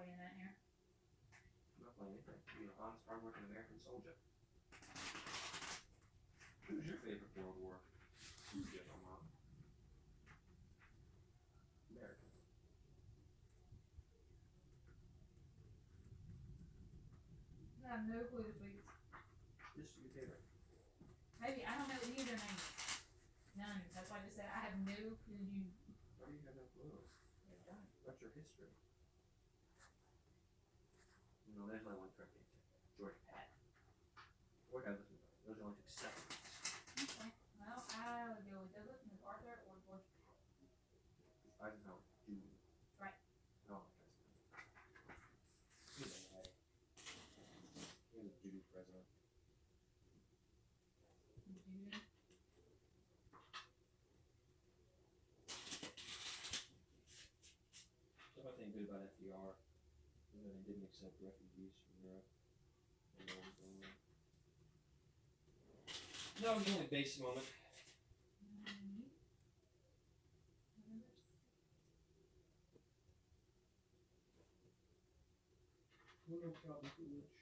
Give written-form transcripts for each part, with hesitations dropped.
playing that here. I'm not playing anything. Be an honest, hardworking American soldier. Who's your favorite World War? Who's good on mom? American. I have no clue, sweets. This is your favorite. Maybe, I don't know any of their names. None. That's why I just said I have no clue. Why do you have no clue? What's your history? You know, there's only one correct answer. George Patton. Or Douglas MacArthur. Those only took 7 weeks. Okay. Well, I would go with Douglas MacArthur or George Patton. Eisenhower. Judy. Right. No, He was Judy's president. Judy. The only thing good about FDR is that he didn't accept refugees from Europe. That was the only base moment. Calvin Coolidge.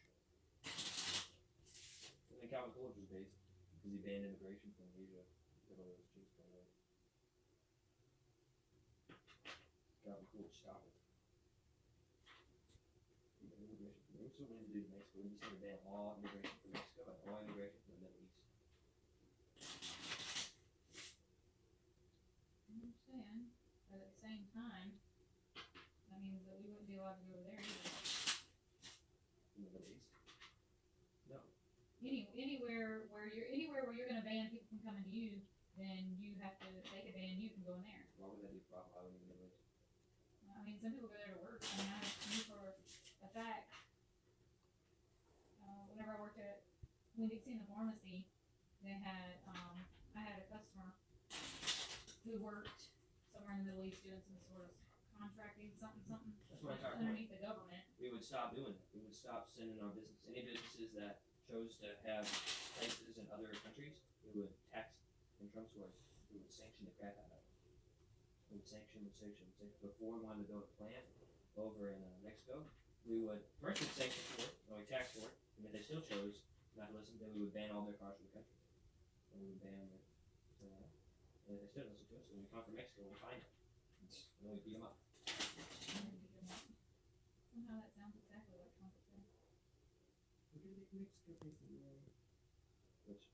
I think Calvin Coolidge was based because he banned immigration from Asia. Calvin Coolidge stopped it. He banned immigration from Mexico. What did he do to Mexico? He just had to ban all immigration from Mexico and all immigration from the Middle East. I understand, but at the same time, that means that we wouldn't be allowed to go there either. In the Middle East? No. Anywhere where you're gonna ban people from coming to you, then you have to, they could ban you from going there. Why would that be a problem? Why would in the Middle East? I mean, some people go there to work. I mean, I knew for a fact, whenever I worked at Winn-Dixie in the pharmacy, they had, I had a customer who worked somewhere in the Middle East doing some sort of contracting, something, That's what I'm talking about. underneath the government. We would stop doing it. We would stop sending our business. Any businesses that chose to have places in other countries, we would tax. In Trump's words, we would sanction the crap out of it. We would sanction. Before we wanted to build a plant over in Mexico, we would first sanction for it, or we tax for it, and if they still chose not to listen, then we would ban all their cars from the country. And we would ban them. And if they still listen to us, when we come from Mexico, we'll find them. And we beat them up. Somehow that sounds exactly like Trump would say. We're gonna make Mexico pay for the which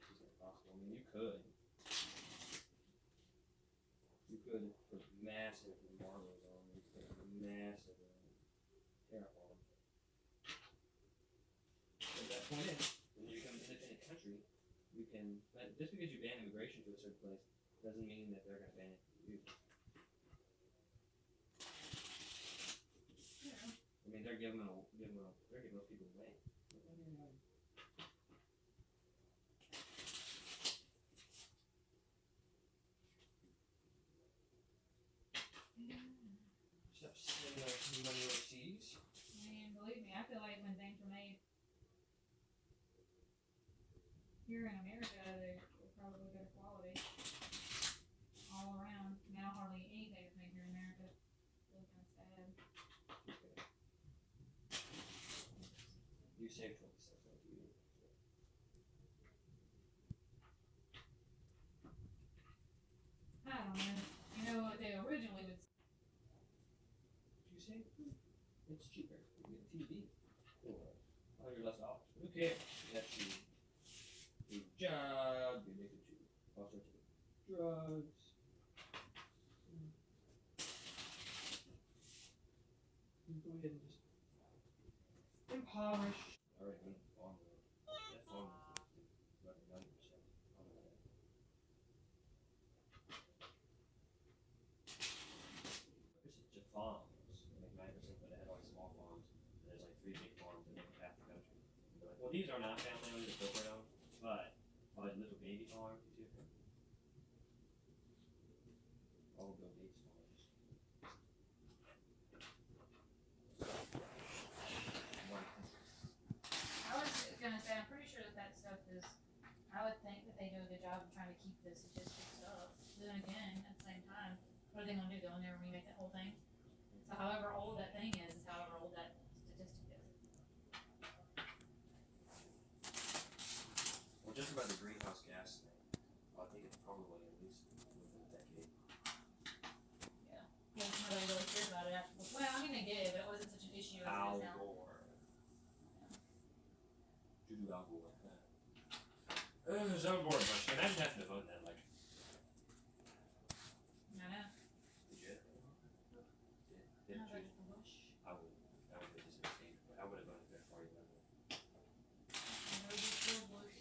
isn't possible. I mean, you could put massive embargoes on them, you could put massive tariff on them. But that point is, when you become an independent country, you can, just because you ban immigration to a certain place, doesn't mean that they're gonna ban it for you. Yeah. I mean, they're giving those people away. Stop sending our money overseas. I mean, believe me, I feel like when things were made here in America, they were probably better quality all around. Now hardly anything is made here in America. It's really kind of sad. You saved 20 cents, don't you? I don't know. You know what they originally would say? Did you save? It's cheaper. You get a TV. Or $100 less. Who cares? That's you. Your job, you're addicted to all sorts of drugs. You go ahead and just impoverish. Alright, I'm on the that phone is about 90% on the net. This is just farms, like 9%, but it had like small farms. And there's like 3 big farms that make half the country. They're like, well, these are not family owned, they're corporate owned, but like little baby farm, you see it? All Bill Gates farms. I was gonna say, I'm pretty sure that stuff is, I would think that they do a good job of trying to keep the statistics up. But then again, at the same time, what are they gonna do? They'll never remake that whole thing. So So however old that thing is however old that statistic is. Well, just about the greenhouse gas thing, I think it's probably at least within a decade. Well, nobody really cared about it after. Well, I mean, they did, but it wasn't such an issue as it Al is now. Gore. Juju Al Gore. Al Gore Bush. Imagine having to vote then, like. I know. Did you? Did I you? voted for Bush. I would have just abstained, but I would have voted for the party level. I voted for Bush.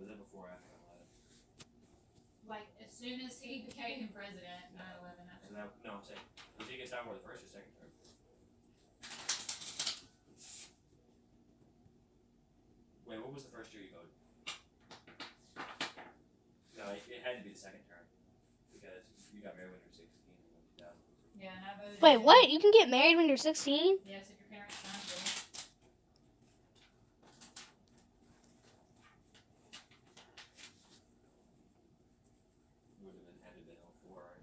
Was that before or after 9/11? Like, as soon as he became president, 9/11 happened. So that, no, I'm saying, was he against Al Gore the first or second term? Wait, what was the first year you voted? No, it had to be the second term because you got married when you were 16 in 2000. Yeah, and I voted. Wait, what? You can get married when you're 16? Yes, if your parents signed for it. Would have been had to been 04, right?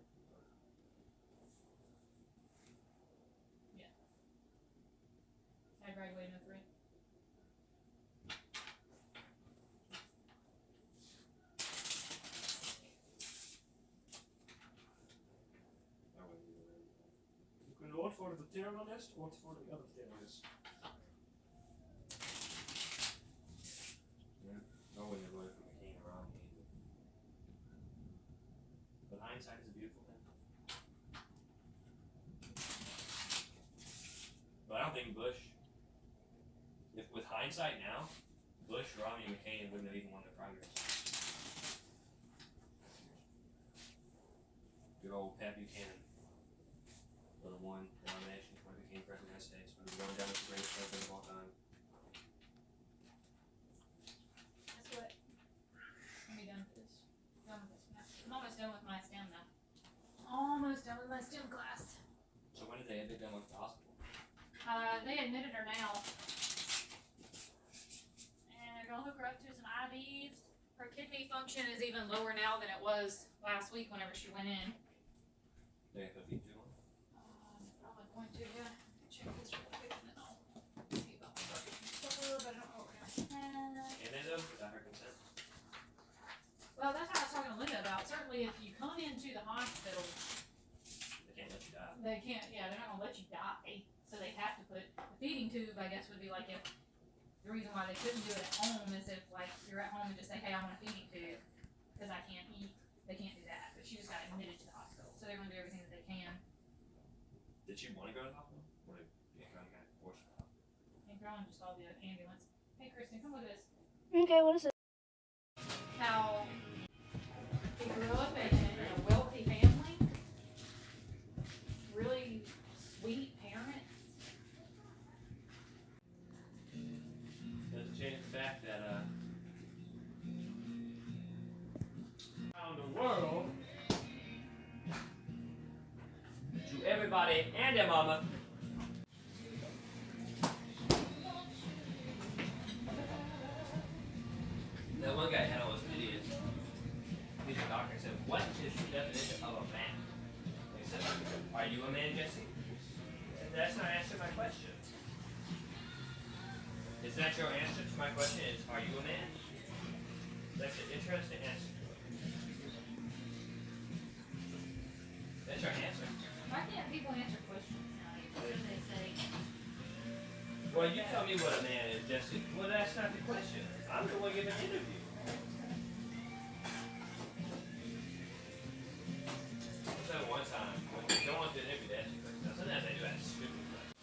I graduated in 03. I wouldn't either. You can vote for the terrorist, vote for the other terrorist. Yeah, I wouldn't have voted for McCain or Romney either. But hindsight is a beautiful thing. But I don't think Bush, if with hindsight now, Bush, Romney, and McCain wouldn't have even won the primary. Good old Pat Buchanan would have won the nomination when he became president of the United States. Would have gone down as the greatest president of all time. That's what. Let me done with this. Done with this now. I'm almost done with my STEM now. Almost done with my STEM class. So when did they have it done with the hospital? They admitted her now. And they're gonna hook her up to some IVs. Her kidney function is even lower now than it was last week whenever she went in. They could be doing. Probably going to, yeah. Check this real quick and then I'll see about the cover, but I don't know what we're gonna. And they though, without her consent. Well, that's what I was talking to Linda about. Certainly if you come into the hospital, They can't let you die. they can't, yeah, they're not gonna let you die. So they have to put, the feeding tube, I guess, would be like if, the reason why they couldn't do it at home is if like you're at home and just say, hey, I want a feeding tube, cause I can't eat, they can't do that. But she just got admitted to the hospital, so they're gonna do everything that they can. Did she want to go to the hospital? Or did Aunt Connie kind of force her out? And Carolyn just saw the ambulance. Hey, Kristen, come look at this. Okay, what is it? How he grew up in a wealthy family, really sweet parents. Doesn't change the fact that, around the world, to everybody and their mama. That one guy had almost an idiot. He's a doctor. He said, what is the definition of a man? He said, are you a man, Jesse? And that's not answering my question. Is that your answer to my question? Is, are you a man? That's an interesting answer. That's your answer. Why can't people answer questions now? What do they say? Well, you tell me what a man is, Jesse. Well, that's not the question. I'm the one giving an interview. What's that one time when you don't want to interview that you question? Sometimes I do that stupid question.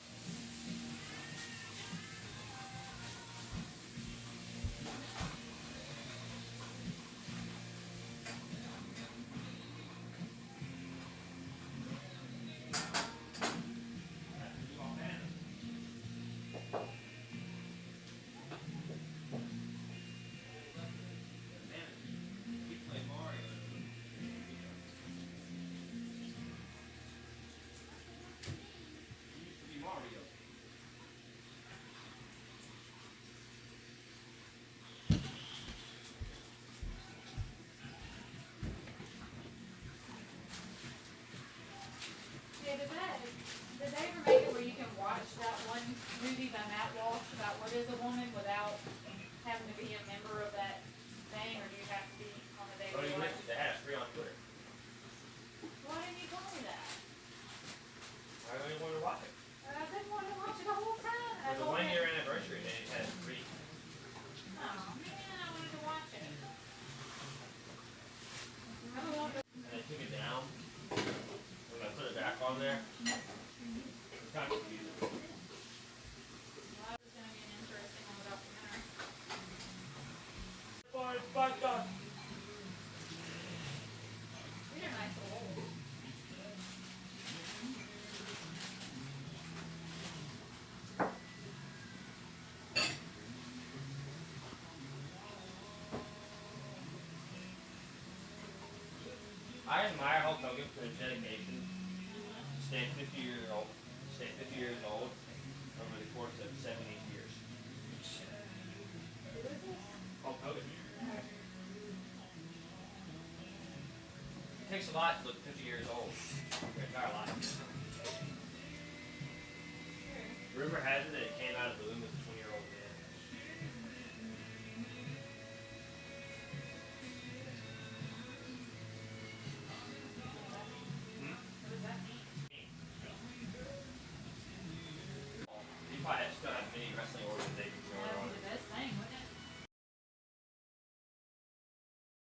Susie by Matt Walsh about what is a woman without having to be a member of that thing, or do you have to be on the Oh, daily you life? missed it. They had it free on Twitter. Why didn't you tell me that? I really wanted to watch it. I've been wanting to watch it the whole time. For the 1 year anniversary, they had it free. Oh man, I wanted to watch it. I don't want to. And they took it down. When I put it back on there, it's kind of confusing. Well, that was gonna be an interesting one about the winter. These are nice little holes. I admire Hulk Hogan for his dedication to stay 50 years old, over the course of 70 years. Hulk Hogan. It takes a lot to look 50 years old your entire life. Rumor has it that it came out of the womb as a 20-year-old.